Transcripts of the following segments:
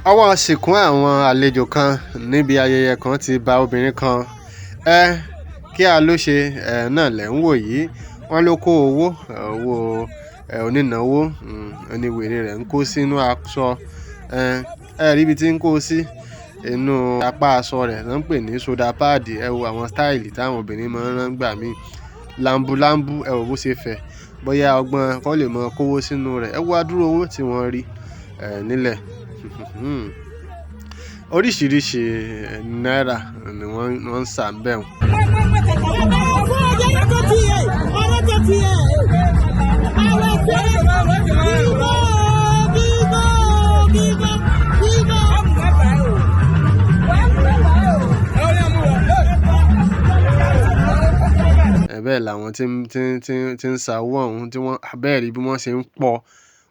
Ọwọ́ ṣìnkún àwọn àlejò kan níbi ayẹyẹ kan ti ba obìnrin kan kíá ló ṣe náà lẹ̀ ń wò yìí. Wọ́n ló kó owó onínáwó oníwèrè rẹ̀ ń kó sínú aṣọ rí ibi tí ń kó sí inú apá aṣọ rẹ̀ ló ń pè ní shoulder pad. Ẹ wo àwọn stáìlì táwọn obìnrin máa ń rán gbà mí lambulambu, ẹ wò bó ṣe fẹ̀, bóyá ọgbọ́n kọ́ lè mọ kówó sínú rẹ̀. Ẹ wo adúrú owó tí wọ́n rí nílẹ̀. Oríṣiríṣi náírà ni wọ́n ń sà ń bẹ̀ wọ́n. Bẹ́ẹ̀ làwọn tí ń sa owó ọ̀hún tí wọ́n bẹ́ẹ̀ rí bí wọ́n ṣe ń pọ̀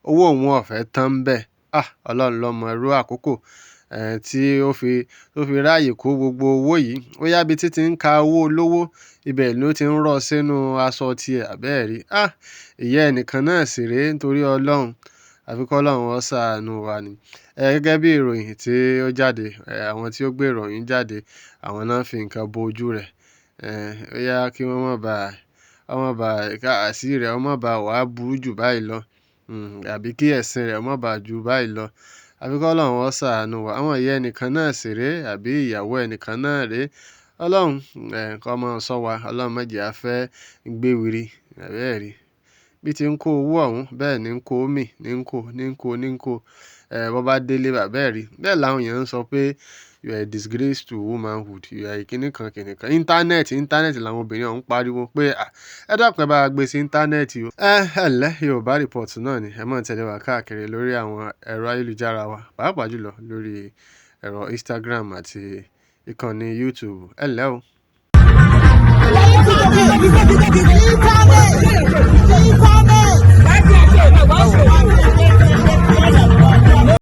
owó ọ̀hún ọ̀fẹ́ tán bẹ́ẹ̀. Ọlọ́run ló mọ irú àkókò tí ó fi ráàyè kó gbogbo owó yìí. Ó yá bí tí ń ka owó olówó, ibẹ̀ ló ti ń rọ̀ sínú aṣọ tiẹ̀ àbẹ́ẹ̀ rí. Ìyá ẹnìkan náà sì rèé nítorí Ọlọ́run, àfi kọ́ Ọlọ́run ó ṣàánú wa ni. Gẹ́gẹ́ bí ìròyìn tí ó jáde, àwọn tí ó gbé ìròyìn jáde, àwọn náà fi nǹkan bo ojú rẹ̀. Ó yá kí wọ́n má ba àṣírí rẹ̀ ó má ba wá burú jù báyìí lọ, àbí kí ẹ̀sìn rẹ̀ ó má ba jù báyìí lọ. Àfi kọ́ Ọlọ́run ó ṣàánú wa. Àwọn ìyá ẹnìkan náà sì rèé àbí ìyàwó ẹnìkan náà rèé. Ọlọ́run kó máa ṣọ́ wa. Ọlọ́run má jẹ́ a fẹ́ gbéwiri àbẹ́ẹ̀ rí. Bí tí ń kó owó ọ̀hún bẹ́ẹ̀ ni ń kó mì ní ń kó. Bó bá délé bàbẹ́ẹ̀ rí. Bẹ́ẹ̀ làwọn èèyàn ń sọ pé you are a disgrace to womanhood, you are a kìnìkan. Íńtánẹ́ẹ̀tì làwọn obìnrin ọ̀hún pariwo pé ẹ dákun ẹ bá gbé sí íńtánẹ́ẹ̀tì o. Ǹlẹ́ Yorubareports náà ni ẹ máa tẹ̀lé wa káàkiri lórí àwọn ẹ̀rọ ayélujára wa, pàápàá jùlọ lórí ẹ̀rọ Instagram àti ìkànnì YouTube. Ẹ ǹlẹ́ o.